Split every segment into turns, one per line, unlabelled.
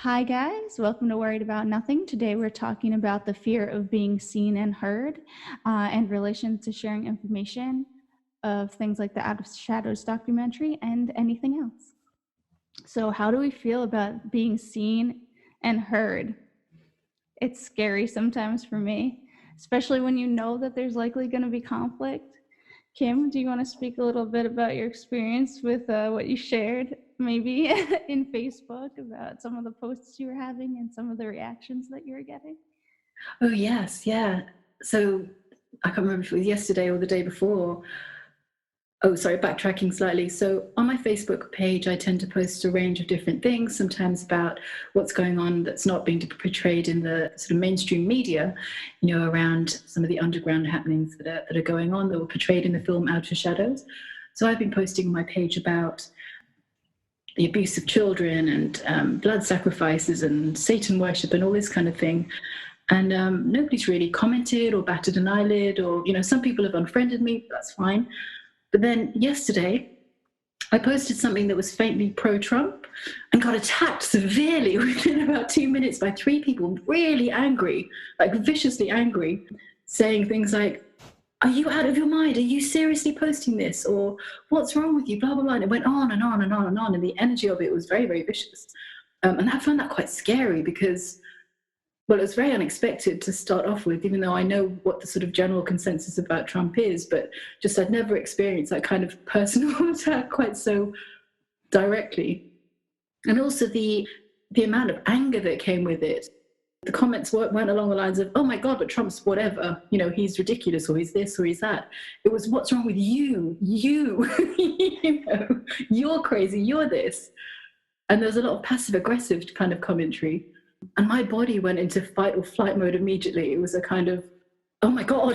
Hi guys, welcome to Worried About Nothing. Today we're talking about the fear of being seen and heard in relation to sharing information of things like the Out of Shadows documentary and anything else. So how do we feel about being seen and heard? It's scary sometimes for me, especially when you know that there's likely going to be conflict. Kim, do you want to speak a little bit about your experience with what you shared maybe in Facebook about some of the posts you were having and some of the reactions that you were getting?
Oh, yes, yeah. So I can't remember if it was yesterday or the day before. Oh, sorry, backtracking slightly. So on my Facebook page, I tend to post a range of different things, sometimes about what's going on that's not being portrayed in the sort of mainstream media, around some of the underground happenings that are going on that were portrayed in the film Out of Shadows. So I've been posting on my page about the abuse of children and blood sacrifices and Satan worship and all this kind of thing. And nobody's really commented or batted an eyelid, or, some people have unfriended me, that's fine. But then yesterday, I posted something that was faintly pro-Trump and got attacked severely within about 2 minutes by 3 people, really angry, like viciously angry, saying things like, "Are you out of your mind? Are you seriously posting this?" Or "What's wrong with you?" Blah, blah, blah. And it went on and on and on and on. And the energy of it was very, very vicious. And I found that quite scary because, well, it was very unexpected to start off with, even though I know what the sort of general consensus about Trump is, but just I'd never experienced that kind of personal attack quite so directly. And also the amount of anger that came with it. The comments weren't along the lines of, "Oh my God, but Trump's whatever, he's ridiculous, or he's this, or he's that." It was, "What's wrong with you? You're crazy, you're this." And there was a lot of passive aggressive kind of commentary. And my body went into fight or flight mode immediately. It was a kind of, "Oh my God,"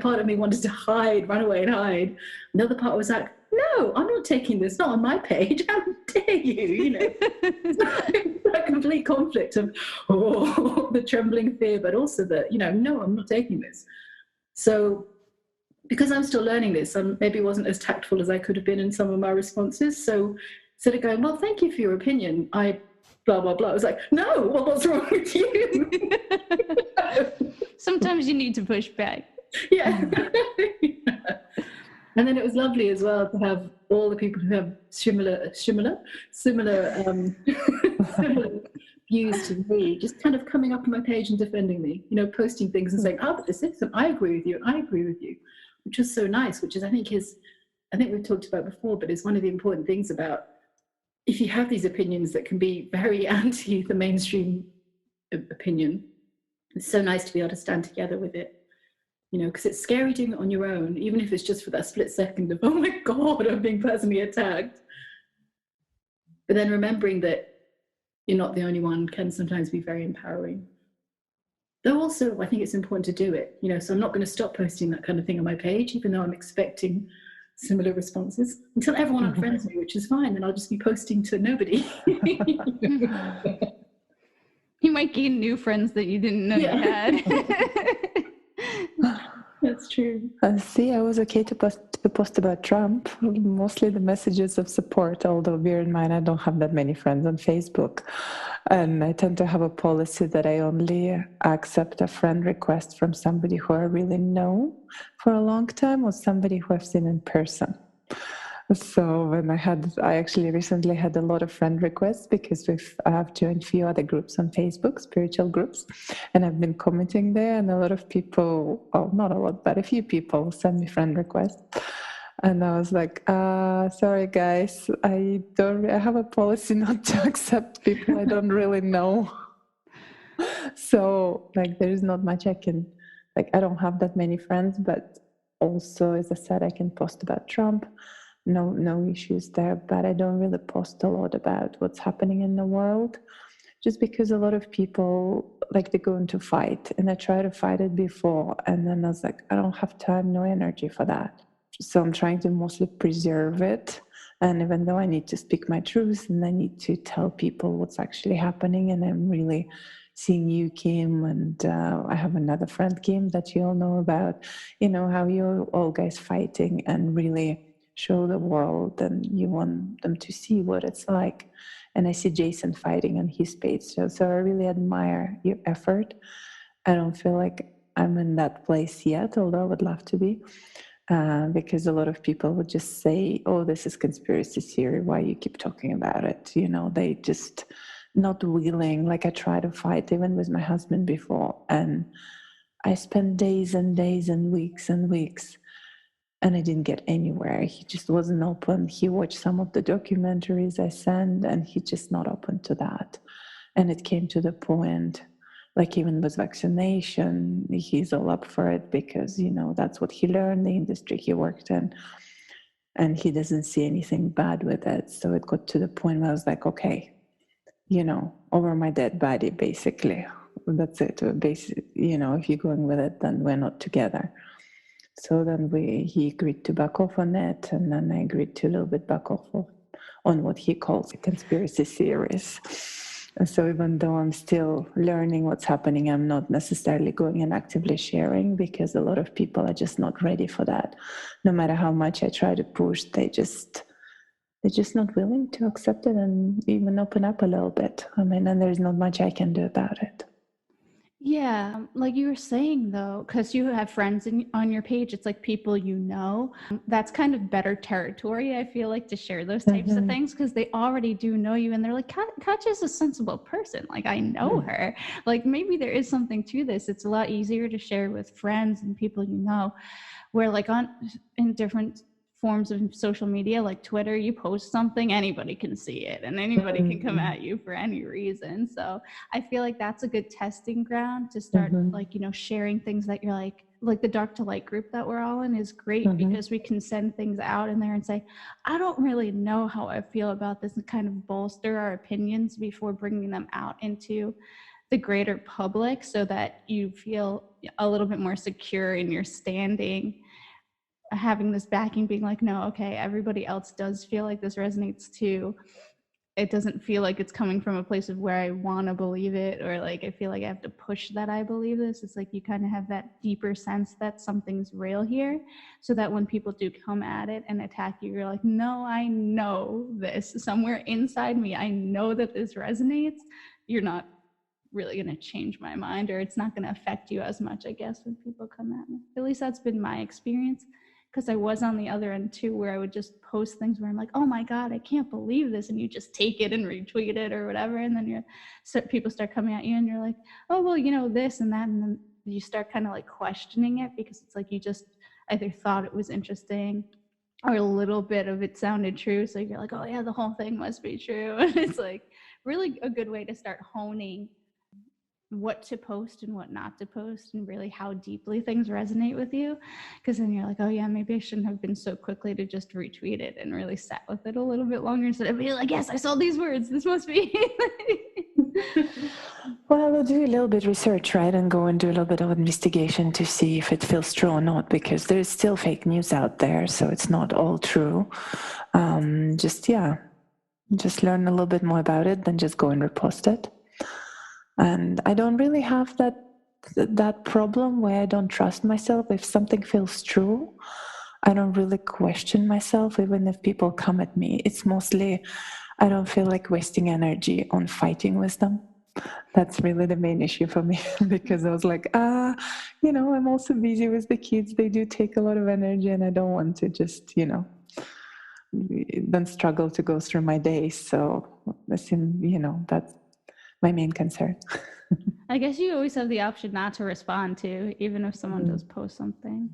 part of me wanted to hide, run away and hide. Another part was like, "No, I'm not taking this, not on my page. How dare you?" It's that complete conflict of, the trembling fear, but also the, "No, I'm not taking this." So because I'm still learning this, I maybe wasn't as tactful as I could have been in some of my responses. So instead of going, "Well, thank you for your opinion, I blah, blah, blah," I was like, "No, well, what's wrong with you?"
Sometimes you need to push back.
Yeah. And then it was lovely as well to have all the people who have similar views to me, just kind of coming up on my page and defending me, posting things and saying, "Oh, but this isn't, I agree with you, and I agree with you," which was so nice, which is, I think we've talked about before, but it's one of the important things about, if you have these opinions that can be very anti the mainstream opinion, it's so nice to be able to stand together with it. Because it's scary doing it on your own, even if it's just for that split second of, "Oh my God, I'm being personally attacked." But then remembering that you're not the only one can sometimes be very empowering. Though also, I think it's important to do it, so I'm not going to stop posting that kind of thing on my page, even though I'm expecting similar responses, until everyone unfriends me, which is fine, and I'll just be posting to nobody.
You might gain new friends that you didn't know you had.
That's true.
See, I was okay to post about Trump, mostly the messages of support, although bear in mind I don't have that many friends on Facebook. And I tend to have a policy that I only accept a friend request from somebody who I really know for a long time, or somebody who I've seen in person. So when I actually recently had a lot of friend requests because I've joined a few other groups on Facebook, spiritual groups, and I've been commenting there, and a lot of people, well, not a lot, but a few people send me friend requests. And I was like, sorry guys, I have a policy not to accept people I don't really know. So there is not much I can, I don't have that many friends, but also, as I said, I can post about Trump. No issues there, but I don't really post a lot about what's happening in the world, just because a lot of people they go into fight, and I tried to fight it before, and then I was like, I don't have time, no energy for that. So I'm trying to mostly preserve it, and even though I need to speak my truth and I need to tell people what's actually happening, and I'm really seeing you, Kim, and I have another friend, Kim, that you all know about, how you're all guys fighting and really show the world, and you want them to see what it's like. and I see Jason fighting on his page. So I really admire your effort. I don't feel like I'm in that place yet, although I would love to be, because a lot of people would just say, oh, this is conspiracy theory, why you keep talking about it? You know, they just not willing. Like I try to fight even with my husband before, and I spent days and days and weeks, and I didn't get anywhere. He just wasn't open. He watched some of the documentaries I sent, and he just not open to that. And it came to the point, like even with vaccination, he's all up for it because, you know, that's what he learned, the industry he worked in, and he doesn't see anything bad with it. So it got to the point where I was like, okay, you know, over my dead body, basically. That's it. Basically, you know, if you're going with it, then we're not together. So then he agreed to back off on it, and then I agreed to a little bit back off on what he calls conspiracy theories. And so even though I'm still learning what's happening, I'm not necessarily going and actively sharing, because a lot of people are just not ready for that. No matter how much I try to push, they're just not willing to accept it and even open up a little bit. I mean, and there's not much I can do about it.
Yeah, like you were saying though, because you have friends on your page, it's like people you know. That's kind of better territory, I feel like, to share those types of things, because they already do know you, and they're like, Katya's a sensible person. Like, I know her. Like, maybe there is something to this. It's a lot easier to share with friends and people you know, where like in different forms of social media like Twitter, you post something, anybody can see it and anybody can come at you for any reason. So I feel like that's a good testing ground to start like, you know, sharing things that you're like the Dark to Light group that we're all in is great because we can send things out in there and say, I don't really know how I feel about this, and kind of bolster our opinions before bringing them out into the greater public, so that you feel a little bit more secure in your standing, having this backing, being like, no, okay, everybody else does feel like this resonates too. It doesn't feel like it's coming from a place of where I want to believe it, or like I feel like I have to push that I believe this. It's like you kind of have that deeper sense that something's real here, so that when people do come at it and attack you, you're like, no, I know this somewhere inside me. I know that this resonates. You're not really going to change my mind, or it's not going to affect you as much, I guess, when people come at me. At least that's been my experience, because I was on the other end too, where I would just post things where I'm like, oh my God, I can't believe this. And you just take it and retweet it or whatever. And then people start coming at you and you're like, oh, well, you know, this and that. And then you start kind of like questioning it, because it's like you just either thought it was interesting or a little bit of it sounded true. So you're like, oh yeah, the whole thing must be true. And it's like really a good way to start honing what to post and what not to post, and really how deeply things resonate with you, because then you're like, oh yeah, maybe I shouldn't have been so quickly to just retweet it, and really sat with it a little bit longer instead of being like, yes, I saw these words, this must be.
Well, we'll do a little bit of research, right, and go and do a little bit of investigation to see if it feels true or not, because there is still fake news out there, so it's not all true. Just learn a little bit more about it, then just go and repost it. And I don't really have that problem where I don't trust myself. If something feels true, I don't really question myself, even if people come at me. It's mostly, I don't feel like wasting energy on fighting with them. That's really the main issue for me, because I was like, you know, I'm also busy with the kids. They do take a lot of energy, and I don't want to just, you know, then struggle to go through my days. So, you know, that's my main concern.
I guess you always have the option not to respond to, even if someone does post something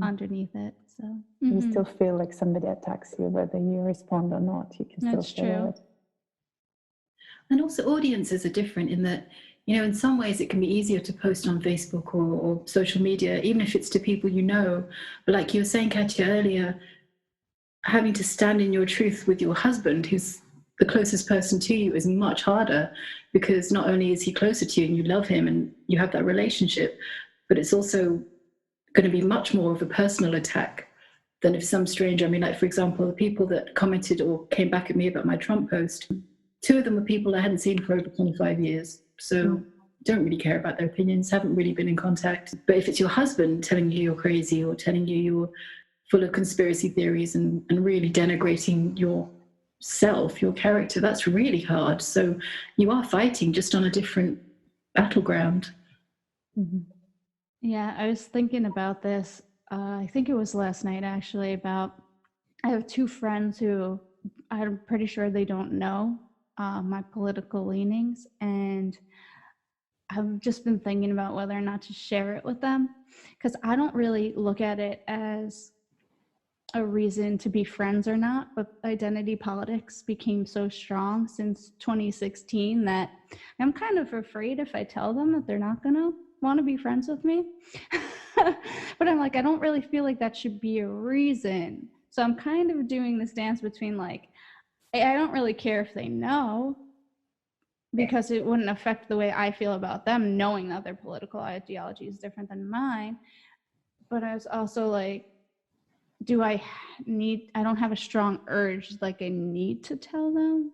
underneath it. So
you still feel like somebody attacks you, whether you respond or not. You can
That's
still feel
true.
it.
And also audiences are different in that, you know, in some ways it can be easier to post on Facebook or social media, even if it's to people you know. But like you were saying, Katya, earlier, having to stand in your truth with your husband, who's the closest person to you, is much harder, because not only is he closer to you and you love him and you have that relationship, but it's also going to be much more of a personal attack than if some stranger, I mean, like, for example, the people that commented or came back at me about my Trump post, 2 of them were people I hadn't seen for over 25 years. So don't really care about their opinions, haven't really been in contact. But if it's your husband telling you you're crazy, or telling you you're full of conspiracy theories and really denigrating your self, your character, that's really hard. So you are fighting just on a different battleground.
Mm-hmm.
Yeah, I was thinking about this. I think it was last night actually, about I have two friends who I'm pretty sure they don't know my political leanings, and I've just been thinking about whether or not to share it with them, because I don't really look at it as a reason to be friends or not, but identity politics became so strong since 2016 that I'm kind of afraid if I tell them that they're not gonna want to be friends with me. But I'm like, I don't really feel like that should be a reason. So I'm kind of doing this dance between like, I don't really care if they know, because it wouldn't affect the way I feel about them knowing that their political ideology is different than mine. But I was also like, I don't have a strong urge, like I need to tell them.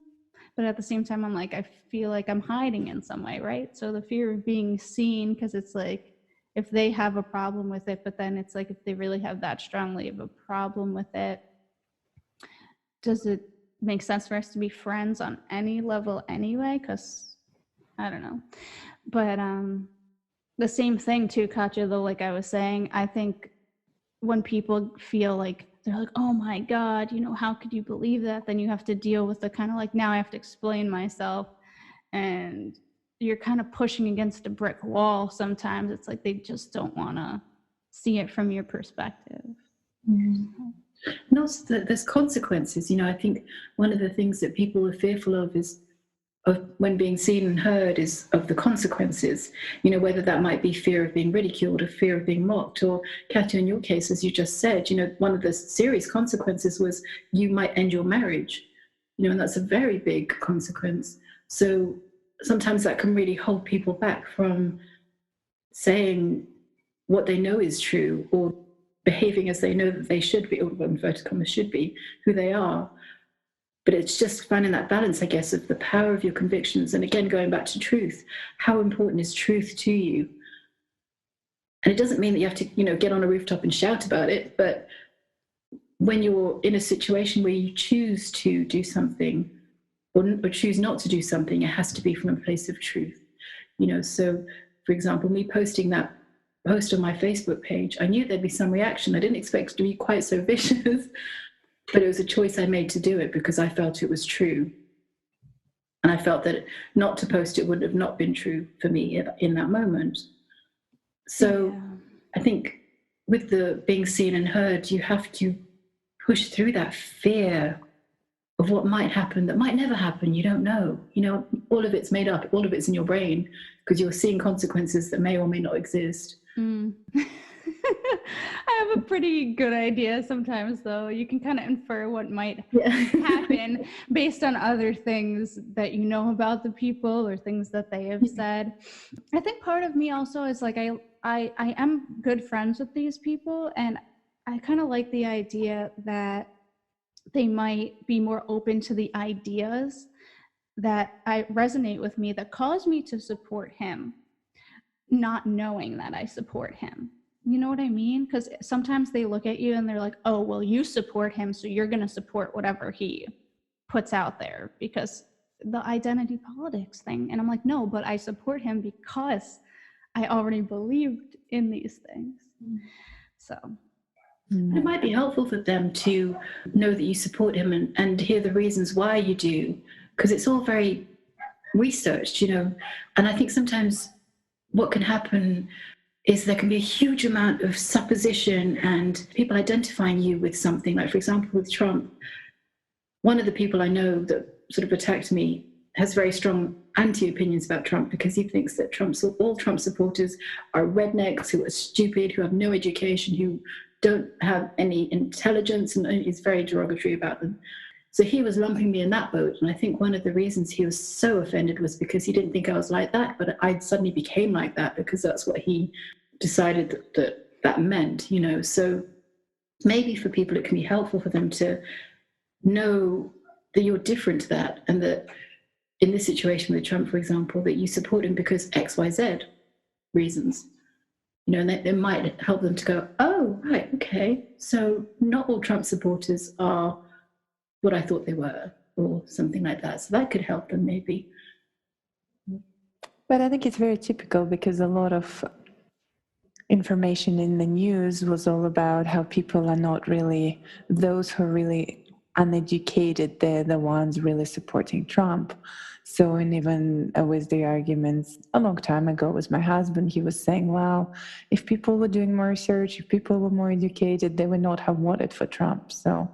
But at the same time, I'm like, I feel like I'm hiding in some way, right? So the fear of being seen, because it's like, if they have a problem with it, but then it's like, if they really have that strongly of a problem with it, does it make sense for us to be friends on any level anyway? Because I don't know. But the same thing too, Katya, though, like I was saying, I think when people feel like they're like, oh my God, how could you believe that? Then you have to deal with the kind of like, now I have to explain myself, and you're kind of pushing against a brick wall sometimes. It's like they just don't want to see it from your perspective.
Mm-hmm. And also there's consequences. I think one of the things that people are fearful of when being seen and heard is of the consequences, whether that might be fear of being ridiculed or fear of being mocked, or Katya, in your case, as you just said, one of the serious consequences was you might end your marriage, and that's a very big consequence. So sometimes that can really hold people back from saying what they know is true, or behaving as they know that they should be, or inverted commas should be, who they are. But it's just finding that balance, I guess, of the power of your convictions. And again, going back to truth, how important is truth to you? And it doesn't mean that you have to, get on a rooftop and shout about it. But when you're in a situation where you choose to do something or choose not to do something, it has to be from a place of truth. So for example, me posting that post on my Facebook page, I knew there'd be some reaction. I didn't expect it to be quite so vicious. But it was a choice I made to do it because I felt it was true. And I felt that not to post it would have not been true for me in that moment. So yeah. I think with the being seen and heard, you have to push through that fear of what might happen that might never happen. You don't know. All of it's made up. All of it's in your brain because you're seeing consequences that may or may not exist.
Mm. I have a pretty good idea sometimes, though. You can kind of infer what might happen based on other things that you know about the people or things that they have said. I think part of me also is like, I am good friends with these people, and I kind of like the idea that they might be more open to the ideas that resonate with me, that cause me to support him, not knowing that I support him. You know what I mean? Because sometimes they look at you and they're like, oh, well, you support him, so you're going to support whatever he puts out there, because the identity politics thing. And I'm like, no, but I support him because I already believed in these things. So
it might be helpful for them to know that you support him and hear the reasons why you do, because it's all very researched, And I think sometimes what can happen is there can be a huge amount of supposition and people identifying you with something. Like, for example, with Trump, one of the people I know that sort of attacked me has very strong anti-opinions about Trump because he thinks that all Trump supporters are rednecks who are stupid, who have no education, who don't have any intelligence, and is very derogatory about them. So he was lumping me in that boat. And I think one of the reasons he was so offended was because he didn't think I was like that, but I suddenly became like that because that's what he decided that meant, So maybe for people, it can be helpful for them to know that you're different to that, and that in this situation with Trump, for example, that you support him because X, Y, Z reasons, and that it might help them to go, oh, right, okay. So not all Trump supporters are what I thought they were. or something like that. So that could help them maybe.
But I think it's very typical because a lot of information in the news was all about how people are not really, those who are really uneducated, they're the ones really supporting Trump. So, and even with the arguments a long time ago with my husband, he was saying, well, if people were doing more research, if people were more educated, they would not have voted for Trump. So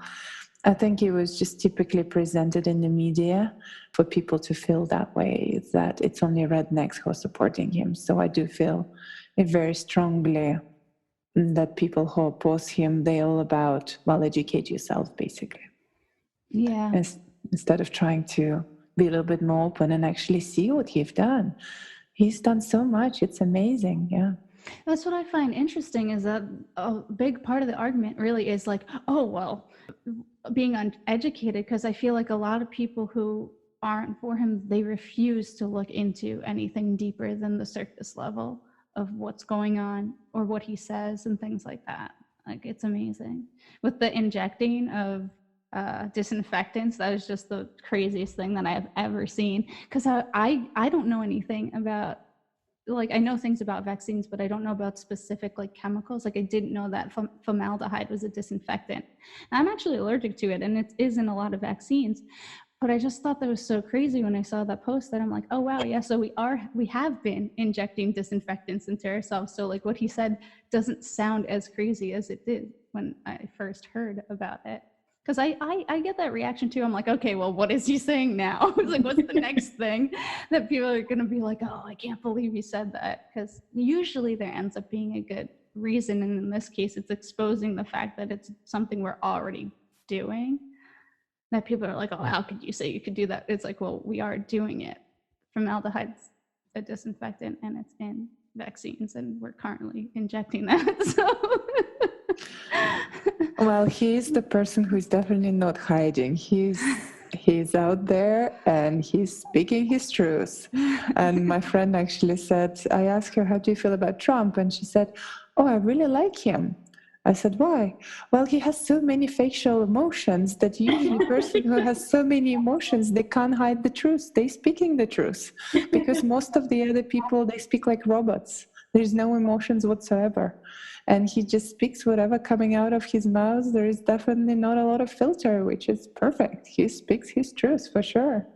I think it was just typically presented in the media for people to feel that way, that it's only rednecks who are supporting him. So I do feel it very strongly that people who oppose him, they're all about, well, educate yourself, basically.
Yeah.
Instead of trying to be a little bit more open and actually see what he's done. He's done so much. It's amazing. Yeah.
That's what I find interesting, is that a big part of the argument really is like, oh, well, being uneducated, because I feel like a lot of people who aren't for him, they refuse to look into anything deeper than the surface level of what's going on or what he says and things like that. Like, it's amazing. With the injecting of disinfectants, that is just the craziest thing that I've ever seen, because I don't know anything about, like, I know things about vaccines, but I don't know about specific like chemicals. Like, I didn't know that formaldehyde was a disinfectant. And I'm actually allergic to it, and it is in a lot of vaccines. But I just thought that was so crazy when I saw that post, that I'm like, oh wow, yeah, so we have been injecting disinfectants into ourselves. So like what he said doesn't sound as crazy as it did when I first heard about it. Because I get that reaction too. I'm like, okay, well, what is he saying now? It's like, what's the next thing that people are going to be like, oh, I can't believe he said that? Because usually there ends up being a good reason. And in this case, it's exposing the fact that it's something we're already doing. That people are like, oh, how could you say you could do that? It's like, well, we are doing it. Formaldehyde's a disinfectant, and it's in vaccines, and we're currently injecting that. So.
Well, he's the person who's definitely not hiding. He's out there and he's speaking his truth. And my friend actually said, I asked her, how do you feel about Trump? And she said, oh, I really like him. I said, why? Well, he has so many facial emotions that usually a person who has so many emotions, they can't hide the truth. They're speaking the truth. Because most of the other people, they speak like robots. There's no emotions whatsoever. And he just speaks whatever coming out of his mouth. There is definitely not a lot of filter, which is perfect. He speaks his truth for sure.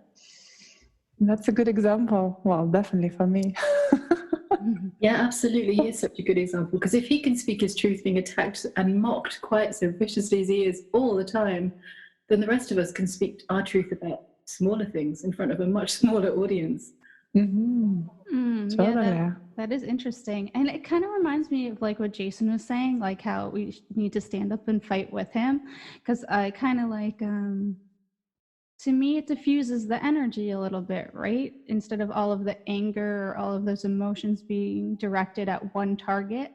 And that's a good example. Well, definitely for me.
Yeah, absolutely. He is such a good example, because if he can speak his truth being attacked and mocked quite so viciously as he is all the time, then the rest of us can speak our truth about smaller things in front of a much smaller audience.
Totally.
Yeah, that is interesting. And it kind of reminds me of like what Jason was saying, like how we need to stand up and fight with him. Because I kind of like, to me, it diffuses the energy a little bit, right? Instead of all of the anger or all of those emotions being directed at one target,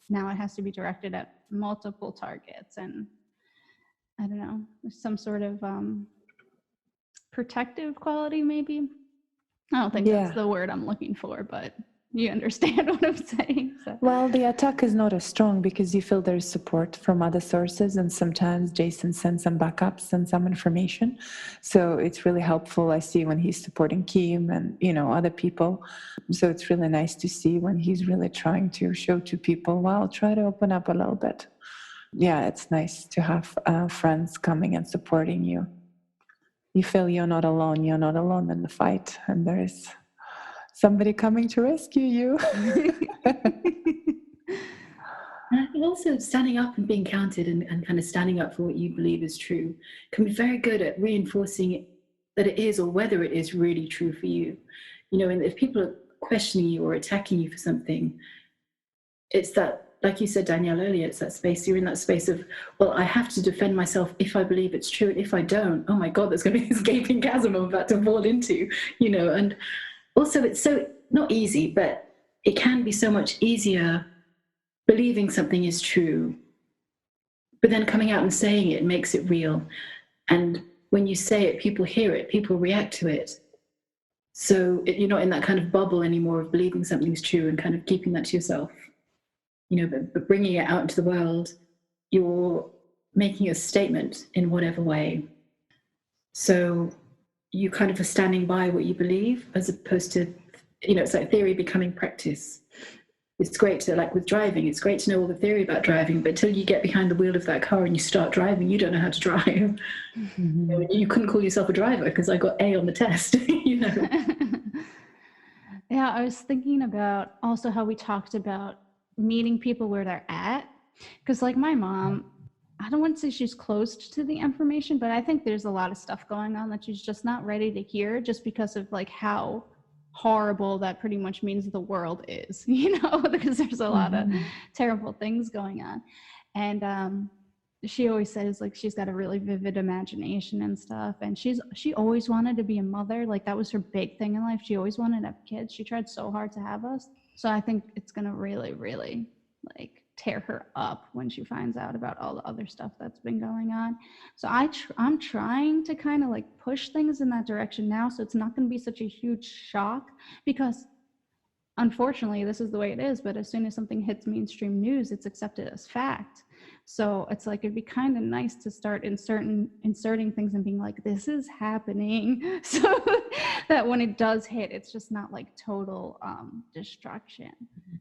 now it has to be directed at multiple targets. And I don't know, some sort of protective quality, maybe. I don't think that's the word I'm looking for, but you understand what I'm saying. So.
Well, the attack is not as strong because you feel there's support from other sources, and sometimes Jason sends some backups and some information. So it's really helpful. I see when he's supporting Kim and, other people. So it's really nice to see when he's really trying to show to people, well, try to open up a little bit. Yeah, it's nice to have friends coming and supporting you. You feel you're not alone in the fight, and there is somebody coming to rescue you.
And I think also standing up and being counted and kind of standing up for what you believe is true can be very good at reinforcing it, that it is, or whether it is really true for you. And if people are questioning you or attacking you for something, it's that, like you said, Danielle, earlier, it's that space, you're in that space of, well, I have to defend myself if I believe it's true. And if I don't, oh my God, there's going to be this gaping chasm I'm about to fall into, and also it's so not easy, but it can be so much easier believing something is true, but then coming out and saying it makes it real. And when you say it, people hear it, people react to it. So you're not in that kind of bubble anymore of believing something's true and kind of keeping that to yourself. But bringing it out into the world, you're making a statement in whatever way. So you kind of are standing by what you believe, as opposed to, it's like theory becoming practice. It's great to, like with driving, it's great to know all the theory about driving, but till you get behind the wheel of that car and you start driving, you don't know how to drive. You couldn't call yourself a driver because I got A on the test.
Yeah, I was thinking about also how we talked about meeting people where they're at. Because, like, my mom, I don't want to say she's closed to the information, but I think there's a lot of stuff going on that she's just not ready to hear just because of, like, how horrible that pretty much means the world is, because there's a lot of terrible things going on. And she always says, like, she's got a really vivid imagination and stuff, and she always wanted to be a mother. Like, that was her big thing in life. She always wanted to have kids. She tried so hard to have us. So I think it's gonna really, really, like, tear her up when she finds out about all the other stuff that's been going on. So I'm trying to kind of, like, push things in that direction now, so it's not going to be such a huge shock, because unfortunately this is the way it is, but as soon as something hits mainstream news, it's accepted as fact. So it's like, it'd be kind of nice to start inserting things and being like, this is happening, so that when it does hit, it's just not like total destruction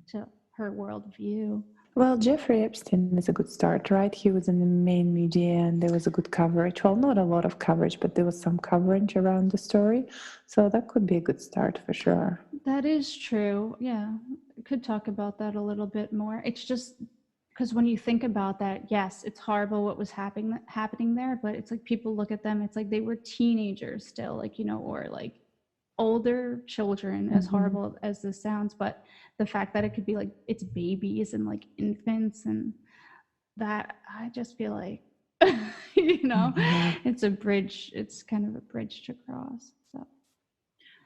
to her worldview.
Well, Jeffrey Epstein is a good start, right? He was in the main media and there was a good coverage. Well, not a lot of coverage, but there was some coverage around the story. So that could be a good start for sure.
That is true. Yeah. I could talk about that a little bit more. It's just because when you think about that, yes, it's horrible what was happening there, but it's like people look at them, it's like they were teenagers still, like, or like older children, as horrible as this sounds, but the fact that it could be like it's babies and like infants, and that, I just feel like it's a bridge, it's kind of a bridge to cross. So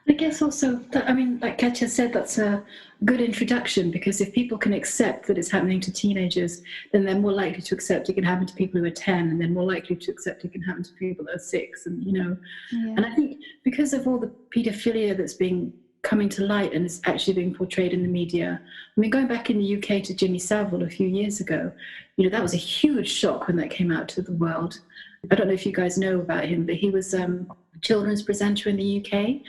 I guess also that, I mean, like Katya said, that's a good introduction, because if people can accept that it's happening to teenagers, then they're more likely to accept it can happen to people who are 10, and they're more likely to accept it can happen to people that are 6. And, and I think because of all the pedophilia that's being coming to light and is actually being portrayed in the media. I mean, going back in the UK to Jimmy Savile a few years ago, that was a huge shock when that came out to the world. I don't know if you guys know about him, but he was a children's presenter in the UK.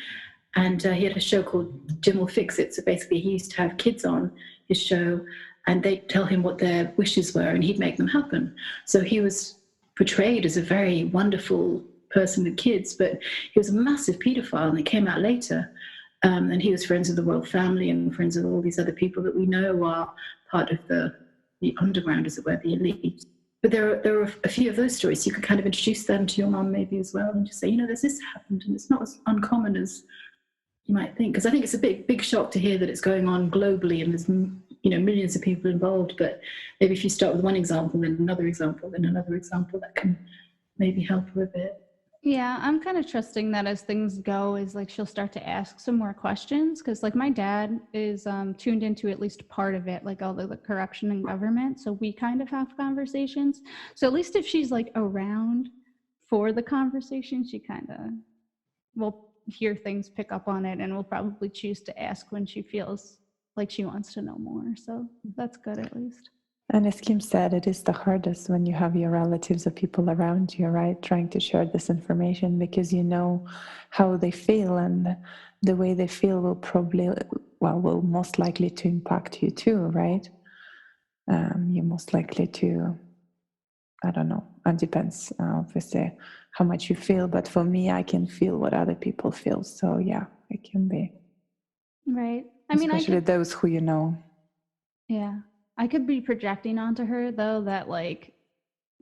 And he had a show called Jim Will Fix It. So basically he used to have kids on his show and they'd tell him what their wishes were and he'd make them happen. So he was portrayed as a very wonderful person with kids, but he was a massive paedophile, and it came out later. And he was friends with the royal family and friends with all these other people that we know are part of the underground, as it were, the elite. But there are a few of those stories. So you could kind of introduce them to your mom maybe as well and just say, there's this happened, and it's not as uncommon as you might think, because I think it's a big shock to hear that it's going on globally and there's millions of people involved. But maybe if you start with one example, then another example, then another example, that can maybe help her a bit.
Yeah, I'm kind of trusting that as things go, is like she'll start to ask some more questions, because like my dad is tuned into at least part of it, like all the corruption in government. So we kind of have conversations. So at least if she's like around for the conversation, she kind of will hear things, pick up on it, and will probably choose to ask when she feels like she wants to know more. So that's good, at least.
And as Kim said, it is the hardest when you have your relatives or people around you, right? Trying to share this information, because you know how they feel, and the way they feel will will most likely to impact you too, right? You're most likely to, I don't know, it depends, obviously, how much you feel. But for me, I can feel what other people feel. So yeah, it can be.
Right.
Especially those who you know.
Yeah. I could be projecting onto her, though, that like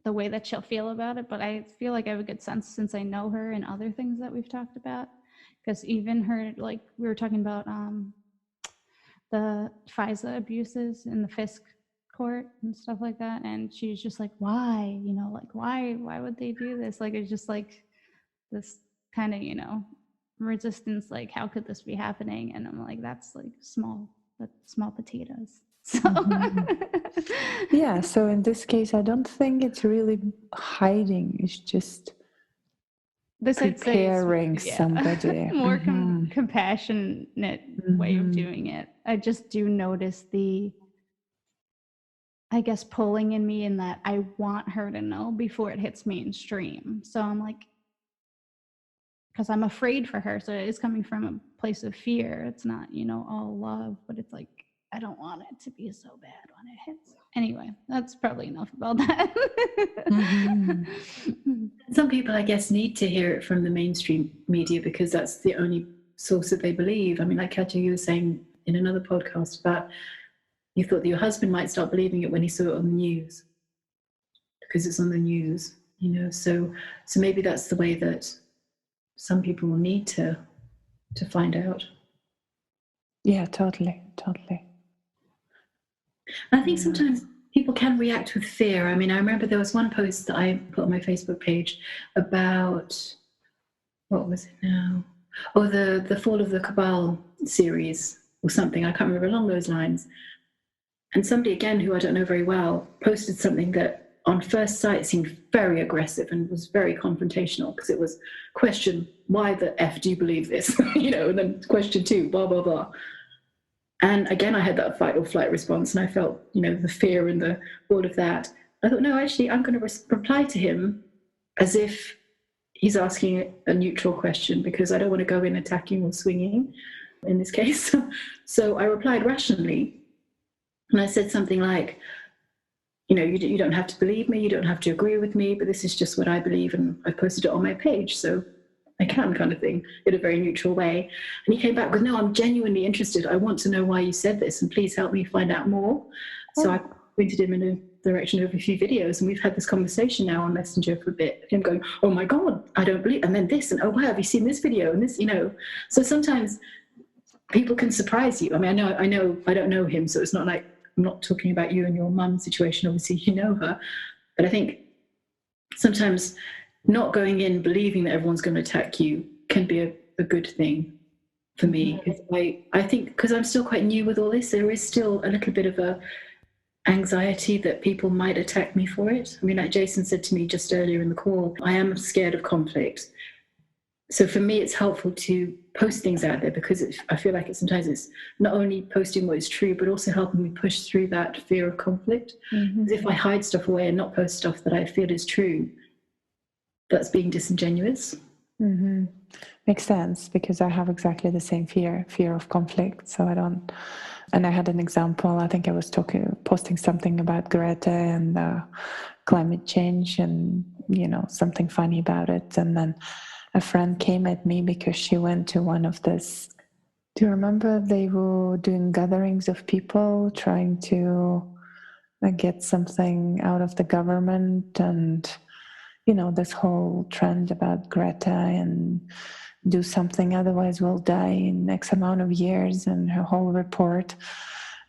the way that she'll feel about it, but I feel like I have a good sense since I know her and other things that we've talked about. Because even her, like we were talking about the FISA abuses in the Fisk court and stuff like that, and she's just like, why? Like why would they do this? Like, it's just like this kind of resistance, like, how could this be happening? And I'm like, that's like small potatoes. So
yeah, so in this case, I don't think it's really hiding. It's just preparing somebody.
More compassionate way of doing it. I just do notice the, I guess, pulling in me in that I want her to know before it hits mainstream. So I'm like, because I'm afraid for her. So it's coming from a place of fear. It's not, all love, but it's like, I don't want it to be so bad when it hits. Anyway, that's probably enough about that.
Some people, I guess, need to hear it from the mainstream media because that's the only source that they believe. I mean, like Katya, you were saying in another podcast about you thought that your husband might start believing it when he saw it on the news because it's on the news, so maybe that's the way that some people will need to find out.
Yeah, totally.
I think sometimes people can react with fear. I mean, I remember there was one post that I put on my Facebook page about, what was it now? Oh, the Fall of the Cabal series or something. I can't remember, along those lines. And somebody, again, who I don't know very well, posted something that on first sight seemed very aggressive and was very confrontational because it was question, why the F do you believe this? And then question 2, blah, blah, blah. And again, I had that fight or flight response and I felt, the fear and all of that. I thought, no, actually, I'm going to reply to him as if he's asking a neutral question because I don't want to go in attacking or swinging in this case. So I replied rationally. And I said something like, you don't have to believe me, you don't have to agree with me, but this is just what I believe and I posted it on my page, so I can, kind of thing, in a very neutral way. And he came back with, no, I'm genuinely interested. I want to know why you said this and please help me find out more. So I pointed him in a direction of a few videos and we've had this conversation now on Messenger for a bit. Him going, oh my God, I don't believe, and then this, and oh wow, have you seen this video? And this, So sometimes people can surprise you. I mean, I know, I don't know him, so it's not like, I'm not talking about you and your mum situation, obviously you know her, but I think sometimes not going in believing that everyone's going to attack you can be a good thing for me. I think because I'm still quite new with all this, there is still a little bit of a anxiety that people might attack me for it. I mean, like Jason said to me just earlier in the call, I am scared of conflict. So for me, it's helpful to post things out there because I feel like sometimes it's not only posting what is true, but also helping me push through that fear of conflict. Because if I hide stuff away and not post stuff that I feel is true, that's being disingenuous.
Makes sense, because I have exactly the same fear of conflict. So I don't, and I had an example, I think I was posting something about Greta and climate change and, something funny about it. And then a friend came at me because she went to one of this, do you remember they were doing gatherings of people trying to get something out of the government and, this whole trend about Greta and do something, otherwise we'll die in X amount of years, and her whole report.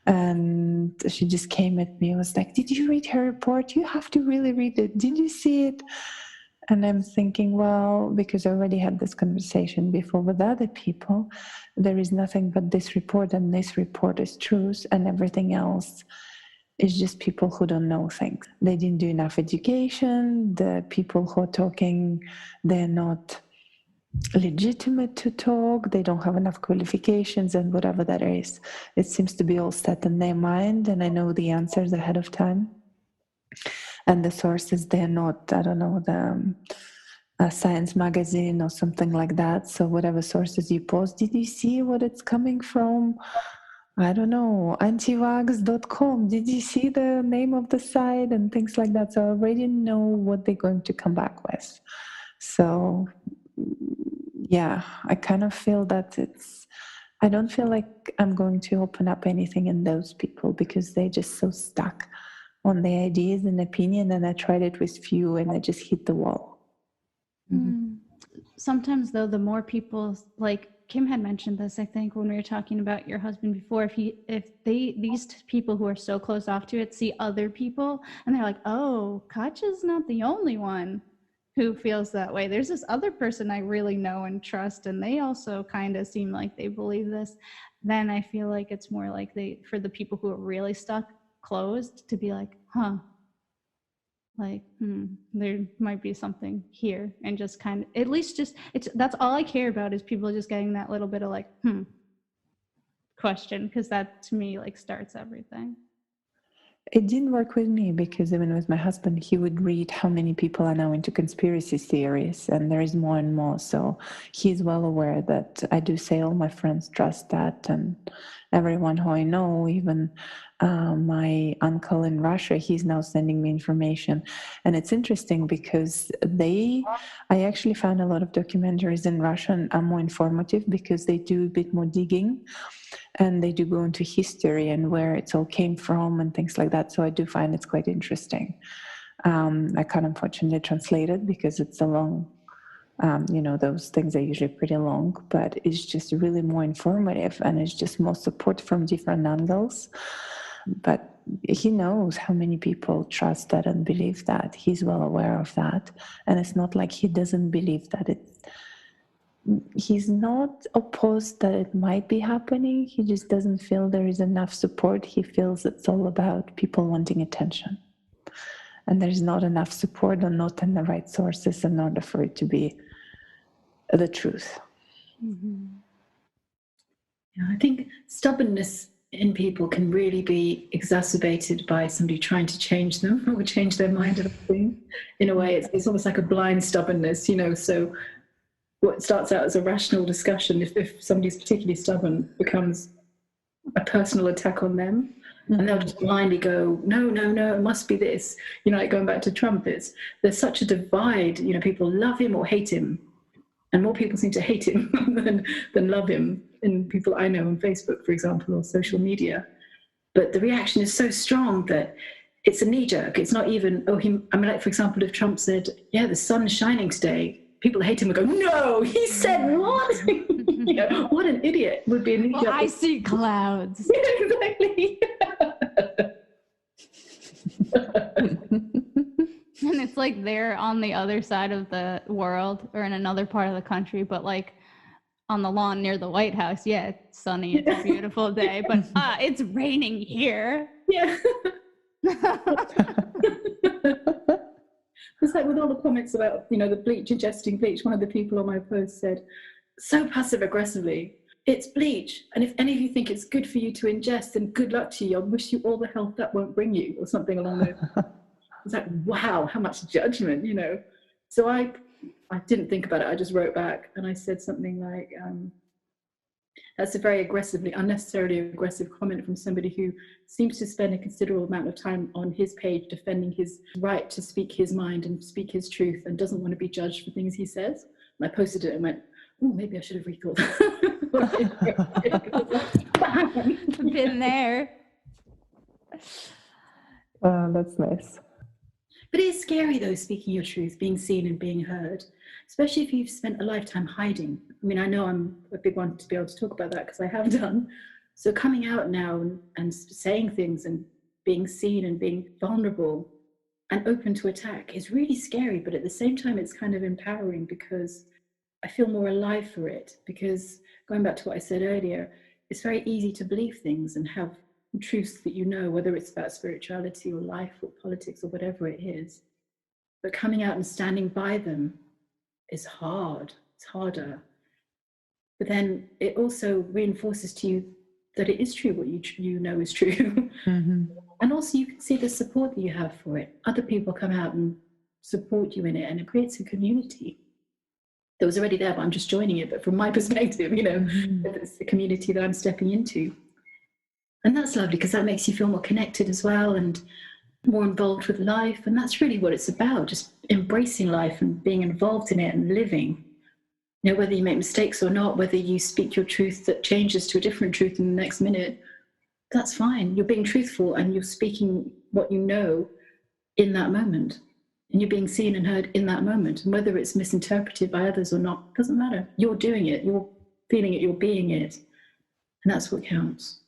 And she just came at me and was like, did you read her report? You have to really read it. Did you see it? And I'm thinking, well, because I already had this conversation before with other people, there is nothing but this report, and this report is truth, and everything else is just people who don't know things. They didn't do enough education. The people who are talking, they're not legitimate to talk. They don't have enough qualifications, and whatever that is, it seems to be all set in their mind, and I know the answers ahead of time. And the sources, they're not, I don't know, the Science magazine or something like that. So whatever sources you post, did you see what it's coming from? I don't know, antivax.com. Did you see the name of the site and things like that? So I already know what they're going to come back with. So yeah, I kind of feel that I don't feel like I'm going to open up anything in those people because they're just so stuck on the ideas and opinion, and I tried it with few and I just hit the wall.
Sometimes though, the more people, like Kim had mentioned this, I think, when we were talking about your husband before, if these people who are so closed off to it see other people and they're like, oh, Katya's not the only one who feels that way. There's this other person I really know and trust, and they also kind of seem like they believe this. Then I feel like it's more like for the people who are really stuck closed to be like, like, there might be something here, and just kind of, at least just, that's all I care about is people just getting that little bit of like, question, because that to me like starts everything.
It didn't work with me because even with my husband, he would read how many people are now into conspiracy theories, and there is more and more. So he's well aware that I do say all my friends trust that, and everyone who I know, even my uncle in Russia, he's now sending me information. And it's interesting because I actually found a lot of documentaries in Russian are more informative because they do a bit more digging. And they do go into history and where it's all came from and things like that. So I do find it's quite interesting. I can't unfortunately translate it because it's a long, those things are usually pretty long, but it's just really more informative and it's just more support from different angles. But he knows how many people trust that and believe that. He's well aware of that. And it's not like he doesn't believe that he's not opposed that it might be happening. He just doesn't feel there is enough support. He feels it's all about people wanting attention. And there's not enough support or not in the right sources in order for it to be the truth.
Mm-hmm.
Yeah, I think stubbornness in people can really be exacerbated by somebody trying to change them or change their mind about things. In a way, it's almost like a blind stubbornness, so what starts out as a rational discussion, if somebody's particularly stubborn, becomes a personal attack on them. And they'll just blindly go, no, it must be this. Like going back to Trump, there's such a divide. People love him or hate him. And more people seem to hate him than love him in people I know on Facebook, for example, or social media. But the reaction is so strong that it's a knee-jerk. It's not even, like, for example, if Trump said, yeah, the sun's shining today, people hate him and go, no, he said what? What an idiot would be a knee-jerk.
Well, I see clouds.
Yeah, exactly.
And it's like they're on the other side of the world or in another part of the country, but like on the lawn near the White House, yeah, it's sunny, it's a beautiful day, but it's raining here.
Yeah. It's like with all the comments about, the bleach, ingesting bleach, one of the people on my post said, so passive aggressively, it's bleach. And if any of you think it's good for you to ingest, then good luck to you. I wish you all the health that won't bring you, or something along those lines. It's like, wow, how much judgment, So I didn't think about it. I just wrote back and I said something like, that's a very unnecessarily aggressive comment from somebody who seems to spend a considerable amount of time on his page defending his right to speak his mind and speak his truth and doesn't want to be judged for things he says. And I posted it and went, oh, maybe I should have rethought that.
Been there.
That's nice.
But it is scary, though, speaking your truth, being seen and being heard, especially if you've spent a lifetime hiding. I mean, I know I'm a big one to be able to talk about that because I have done. So coming out now and saying things and being seen and being vulnerable and open to attack is really scary. But at the same time, it's kind of empowering because I feel more alive for it. Because going back to what I said earlier, it's very easy to believe things and have truths that whether it's about spirituality or life or politics or whatever it is. But coming out and standing by them is hard. It's harder. But then it also reinforces to you that it is true what you know is true. Mm-hmm. And also you can see the support that you have for it. Other people come out and support you in it, and it creates a community that was already there, but I'm just joining it. But from my perspective, mm-hmm. It's the community that I'm stepping into. And that's lovely because that makes you feel more connected as well and more involved with life. And that's really what it's about, just embracing life and being involved in it and living. Whether you make mistakes or not, whether you speak your truth that changes to a different truth in the next minute, that's fine. You're being truthful and you're speaking what you know in that moment. And you're being seen and heard in that moment. And whether it's misinterpreted by others or not, doesn't matter. You're doing it. You're feeling it. You're being it. And that's what counts.